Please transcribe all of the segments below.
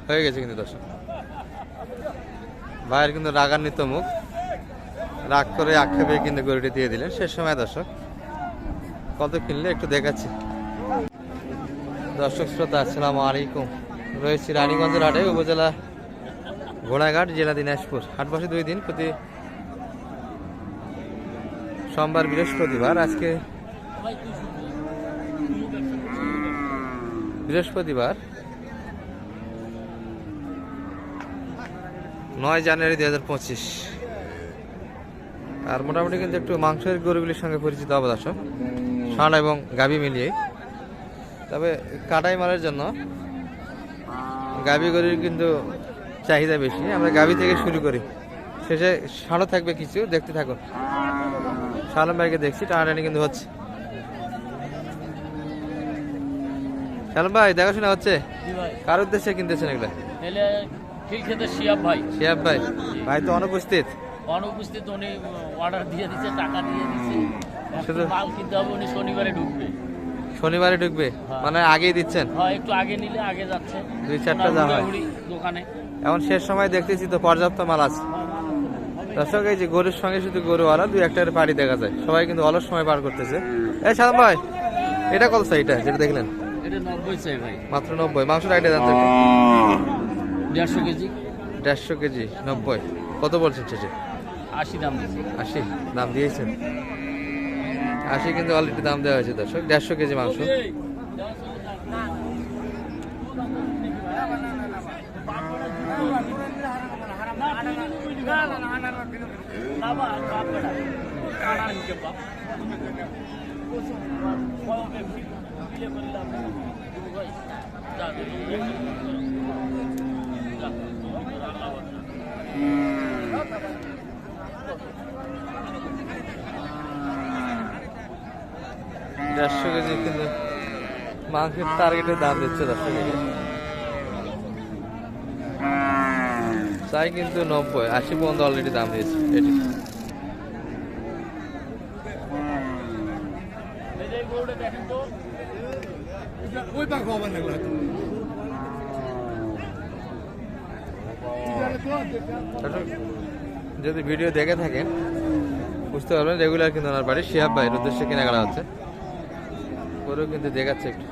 হয়ে গেছে কিন্তু দর্শক, ভাইয়ের কিন্তু রাগান্বিত মুখ, রাগ করে আক্ষেপে কিন্তু গরুটি দিয়ে দিলেন। শেষ সময় দর্শক কত কিনলে একটু দেখাচ্ছি। দর্শক শ্রোতা আসসালামু আলাইকুম, রয়েছি রানীগঞ্জের হাটে, উপজেলা ঘোড়াঘাট, জেলা দিনাজপুর। হাট বসে 2 দিন, প্রতি সোমবার বৃহস্পতিবার। আজকে বৃহস্পতিবার 9 জানুয়ারি 2025। আর মোটামুটি কিন্তু একটু মাংসের গরুগুলির সঙ্গে পরিচিত হবো দর্শক, ষাঁড় এবং গাভী মিলিয়ে। তবে কাটাই মালের জন্য গাভী গরুর কিন্তু চাহিদা বেশি। আমরা গাভী থেকে শুরু করি, শেষে ষাঁড়ও থাকবে কিছু, দেখতে থাকুন। সালাম ভাইকে দেখছি টানাটানি কিন্তু হচ্ছে। সালাম ভাই দেখাশোনা হচ্ছে, কার উদ্দেশ্যে কিনতেছেন এগুলা? শিয়াব ভাই। শিয়াব ভাই, ভাই তো অনুপস্থিত। উনি অর্ডার দিয়ে দিচ্ছে, টাকা দিয়ে দিচ্ছে, শুধু মাল কিনতে হবে। উনি শনিবারে ঢুকবে। শনিবারে ঢুকবে মানে আগেই দিচ্ছেন? হ্যাঁ, একটু আগে নিলে আগে যাচ্ছে, 2-4টা যা হয় দোকানে। এখন শেষ সময় দেখতেছি তো পর্যাপ্ত মাল আছে দর্শক। এই যে গরুর সঙ্গে শুধু গরুওয়ালা 2-1টার পাড়ি দেখা যায়, সবাই কিন্তু অলস সময় পার করতেছে। এই সালাম ভাই, এটা কত চাই? এটা যেটা দেখলেন এটা 90 চাই ভাই, মাত্র 90। মাংসটা এটা জানতে 150 কেজি। 150 কেজি 90 কত বলছেন শেষে? 80 দাম দিয়েছে। 80 দাম দিয়েছেন? 80 কিন্তু অলরেডি দাম দেওয়া হয়েছে দর্শক। 150 কেজি মাংস। দেড়শো কেজি কিন্তু মাংসের টার্গেটের দাম দিচ্ছে 10 কেজি। চাই কিন্তু 90, 80 পর্যন্ত অলরেডি দাম দিয়েছে এটি। যদি ভিডিও দেখে থাকেন বুঝতে পারবেন রেগুলার কিন্তু ওনার বাড়ি শিহাব ভাইয়ের উদ্দেশ্যে কেনাকাটা হচ্ছে। গরু কিন্তু দেখাচ্ছে একটু।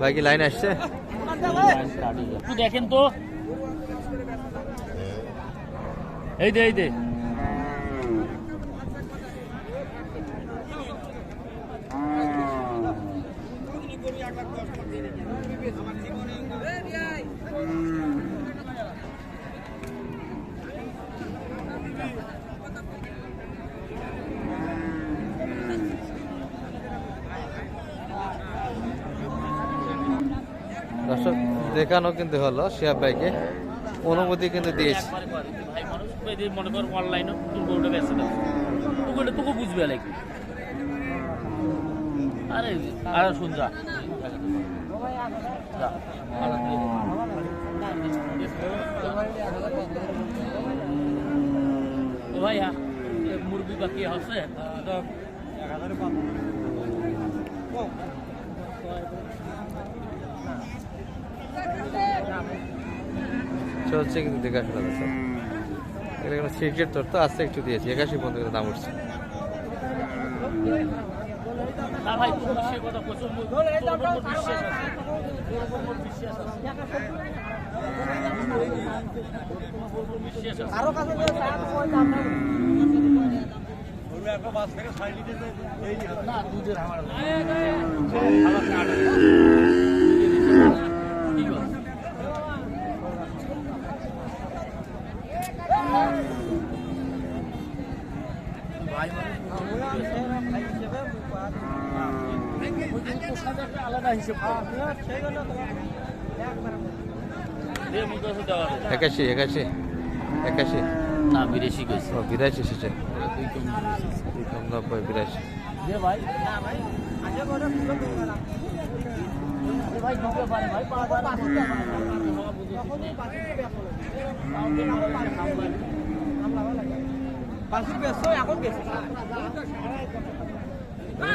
ভাই কি লাইন আসছে? দেখেন তো, এই দে এই দে। দর্শক দেখানো কিন্তু হলো শিহাব ভাইকে, অনুমতি কিন্তু দিয়েছে। মনে কর অনলাইনে গরুটা বেঁচে দাও, তোকে বুঝবে নাকি? আরে আরে শুন যা ভাই, মুরগি বাকি আছে চলছে কিন্তু দেখাশোনা দর্শক। এটা কোনো সিক্রেট তোর তো আসতে একটু দিয়েছি, 81 পর্যন্ত দাম উঠছে। আলাদা হিসেব 81 না 82 কইছে। 82 শেষে 90 82 দে ভাই, না ভাই আগে বড় ভাই ঢোকে পারে ভাই, পাওয়া যায় না।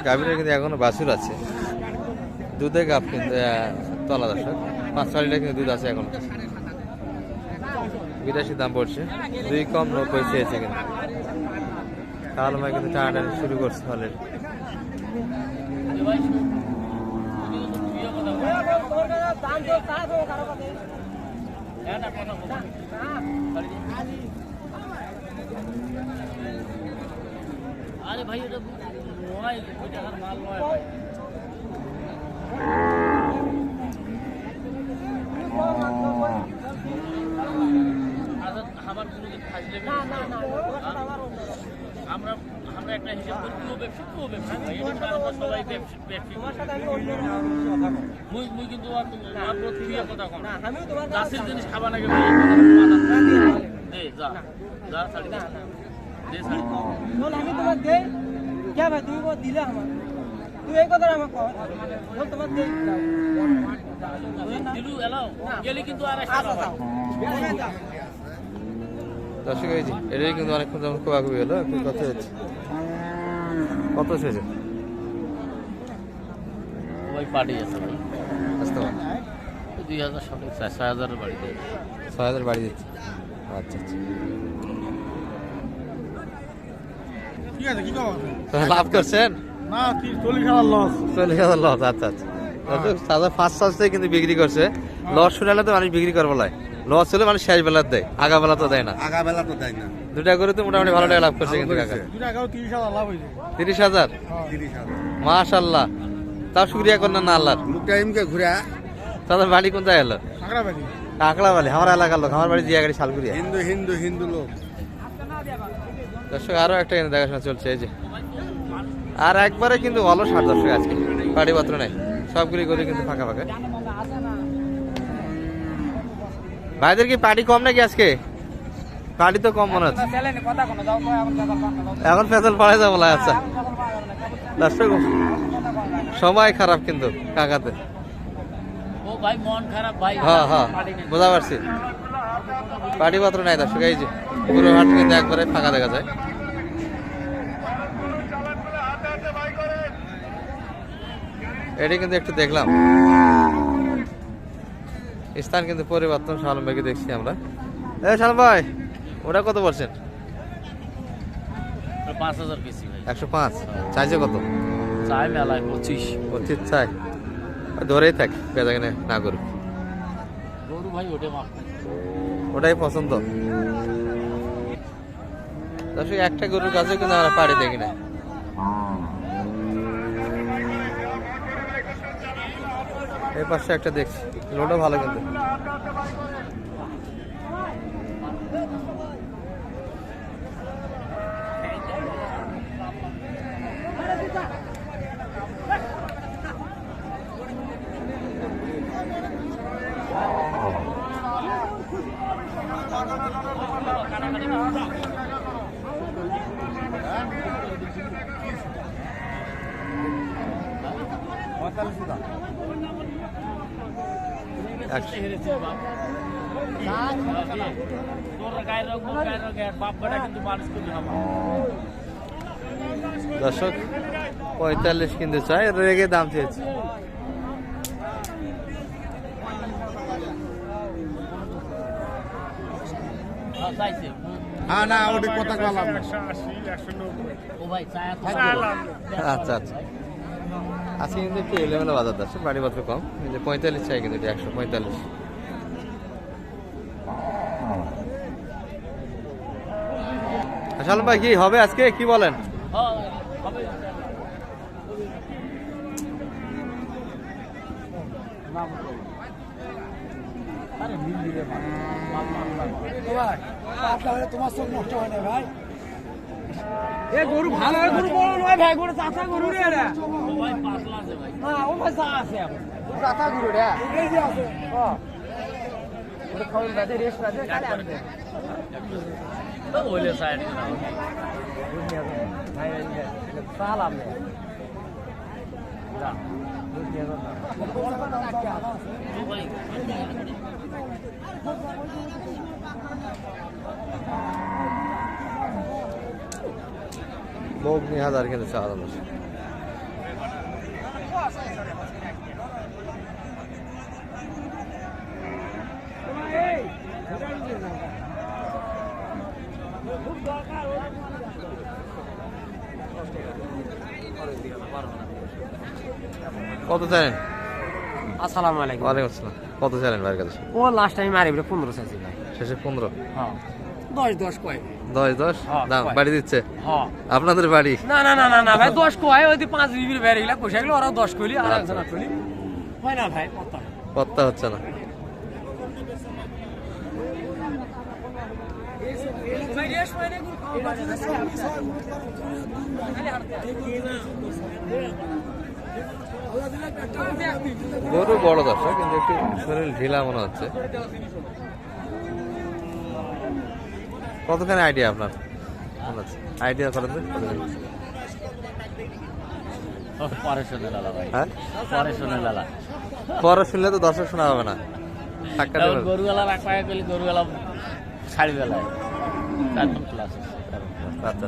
গাভীরা কিন্তু এখনো বাছুর আছে, দুধে গাভ কিন্তু তলা দর্শক, 5 লিটার কিন্তু দুধ আছে এখন। 82 দাম পড়ছে, 2 কম 90 চেয়েছে কিন্তু। কাল ভাই কিন্তু টানাটানি শুরু করছে অলরেডি। আরে ভাই এটা নয়, ওই টাকার মাল নয় ভাই। আমার কোনো ফাজলে আমরা আমরা একটা হিসাব করি, পুরো ব্যবসা ভাই, এটা আমরা সবাই মুই কিন্তু কথা কম গাছের জিনিস খাবা নাকি ভাই, দে যা যা ছাড়ি দে, দে ছাড়ি আমি তোমার দে কে ভাই, তুমি দিলে আমার, তুই এই কথা আমাকে কর, বল তোমার দে দিলু এলাও গেলে কিন্তু আর দর্শক এই যে এটাই কিন্তু অনেকক্ষণ যেমন কোয়াকুবি হলো, একটু কত হয়েছে, কত হয়েছে ওই পার্টি আছে ভাই, আসতে পারে 2000 সব 6000 বাড়িতে 6000 বাড়ি দিচ্ছে। আচ্ছা আচ্ছা, ঠিক আছে, কি খবর? তো লাভ করছেন? না, 40,000 লস। 40,000 লস। আচ্ছা আচ্ছা, তাদের ফার্স্ট চার্জটাই কিন্তু বিক্রি করছে। লস শুনালে তো মানুষ বিক্রি করবো লাই, লস হলে মানুষ শেষ বেলা দেয়, আগা বেলা তো দেয় না। আগা বেলা তো দেয় না। দুটা করে তো মোটামুটি ভালো টাকা লাভ করছে কিন্তু কাকা। 30,000 লাভ হয়েছে। 30,000, 30,000। মাশাআল্লাহ, তাও শুক্রিয়া করেন না আল্লাহর। মুখটা এমকে ঘুরে তাদের বাড়ি কোন জায়গায় এলো? সাকরাবাড়ি। কাকড়া বাড়ি, আমার এলাকার লোক, আমার বাড়ি জিয়াগাড়ি শালগুড়িয়া। হিন্দু লোক। দর্শক আরো একটা কিন্তু দেখাশোনা চলছে, এই যে আর একবারে কিন্তু ভালো 60 দর্শক আজকে পাটি পাত্র নাই, সবগুলি করে কিন্তু ফাঁকা ফাঁকা। ভাইদের কি পার্টি কম নাকি আজকে? পার্টি তো কম মনে হচ্ছে, এখন ফেসল পাড়ায় যাবো। আচ্ছা দর্শক সময় খারাপ কিন্তু কাকাতে। ও ভাই মন খারাপ ভাই, হ্যাঁ হ্যাঁ বুঝা পারছি, পার্টি পাত্র নাই দর্শক। এই যে পুরো হাট কিন্তু একবারে ফাঁকা দেখা যায়। এটি কিন্তু একটু দেখলাম, স্থান কিন্তু পরিবর্তন। শালম ভাইকে দেখছি আমরা। শালম ভাই ওটা কত বলছেন? 5000 কেজি ভাই। 105 চাইছে কত? চাই মেলায় 25 চাই, ধরেই থাক, বেচা কিনে না করুক। গরু ভাই ওটা মাপ, ওটাই পছন্দ। দর্শক একটা গরুর কাছে কিন্তু আমরা পাড়ি দেখি না। এই পাশে একটা দেখছি, লোডও ভালো কিন্তু। দর্শক 45 কিন্তু চাই, রেগে দাম চেয়েছে। না ওটা কথা বললাম না। আচ্ছা আচ্ছা, আজকে কিন্তু একটু এলোমেলো বাজার দর্শক, বাড়িপত্র কম। 45 চাই কিন্তু, 145। শালম ভাই কি হবে আজকে, কি বলেন? তোমার চোখ নষ্ট হয় না ভাই, এ গরু ভালো, গরু বড় নয় ভাই, গরু চাচা গরু রে, না ও ভাই চা আছে এখন, চাচা গরু রে এই যে আছে, ওটা খাওয়ার বাদে রেস্ট বাদে কাটে আনবে তো ওইলে সাইড ভাই সালাম নে যা বগ্নি হাজার কিন্তু চাওয়া দাম দর্শক। কত চাইলেন? আসসালামু আলাইকুম। ওয়ালাইকুম আসসালাম। কত চাইলেন ভাইয়ের কাছে? ও লাস্ট টাইম মারি 15 চাইছি ভাই। শেষে 15। হ্যাঁ 10 কয়। 10 হ্যাঁ, দাম কয়। বাড়ি দিচ্ছে হ্যাঁ আপনাদের বাড়ি? না না না না না ভাই 10 কয় ওই 5 বিবির বাইরে গেলা কইছা গেল ওরা 10 কইলি আর একজন কইলি হয় না ভাই কত পত্তা হচ্ছে না। গরু বড় দর্শক কিন্তু একটু শরীর ঢিলা মনে হচ্ছে। কতখানি আইডিয়া আপনার মনে হচ্ছে? আইডিয়া করেন তো কতখানি? পরে শুনে লালা ভাই, হ্যাঁ পরে শুনে লালা। পরে শুনলে তো দর্শক শোনা হবে না। সাক্ষাৎ এখন দেবেন। গরুওয়ালা রাখা গেলে গরুওয়ালা ছাড়ি বেলায় 4 প্লাস। আচ্ছা আচ্ছা।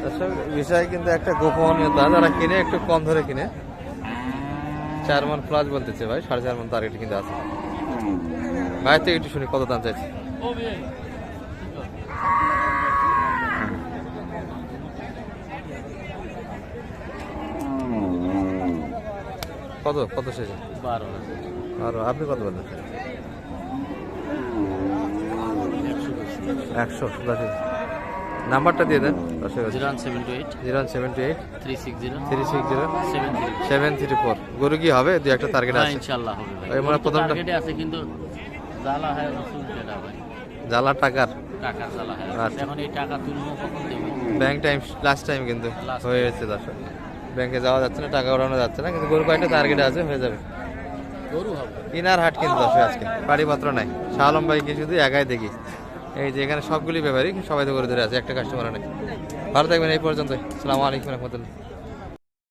দর্শক বিষয় কিন্তু একটা গোপনীয়তা, যারা কিনে একটু কম ধরে কিনে 4 মণ প্লাস বলতেছে ভাই, 4.5 মণ টার্গেট কিন্তু আছে। ভাই থেকে একটু শুনি কত দাম চাইছে? ও ভাই কত কত শেষে? 12 আর আপনি কত বললেন? 100 নাম্বারটা দিয়ে দেন দর্শক। 078 078 360 360 73। 734। গরু কি হবে? দুই একটা টার্গেট হ্যাঁ আছে। ইনশাআল্লাহ হবে ভাই। ওই মানে প্রথমটা- টার্গেটে আছে কিন্তু জ্বালা হয় রসুন যেটা ভাই, জ্বালা টাকার টাকার জ্বালা হয়। আচ্ছা। এখন এই টাকা তুলবো কখন দেবো? ব্যাংক টাইম লাস্ট টাইম কিন্তু Last হয়ে গেছে দর্শক। ব্যাংকে যাওয়া যাচ্ছে না, টাকা ওড়ানো যাচ্ছে না, কিন্তু গরু কয়েকটা টার্গেট আছে, হয়ে যাবে। গরু হবে। কিনার হাট কিন্তু দর্শক আজকে বাড়িপত্র নাই। শাহ আলম ভাইকে শুধু একাই দেখি। এই যে এখানে সবগুলি ব্যাপারই সবাই তো করে ধরে আছে, একটা কাস্টমার নেই। ভালো থাকবেন এই পর্যন্ত। আসসালামু আলাইকুম রহমতুল্লাহ।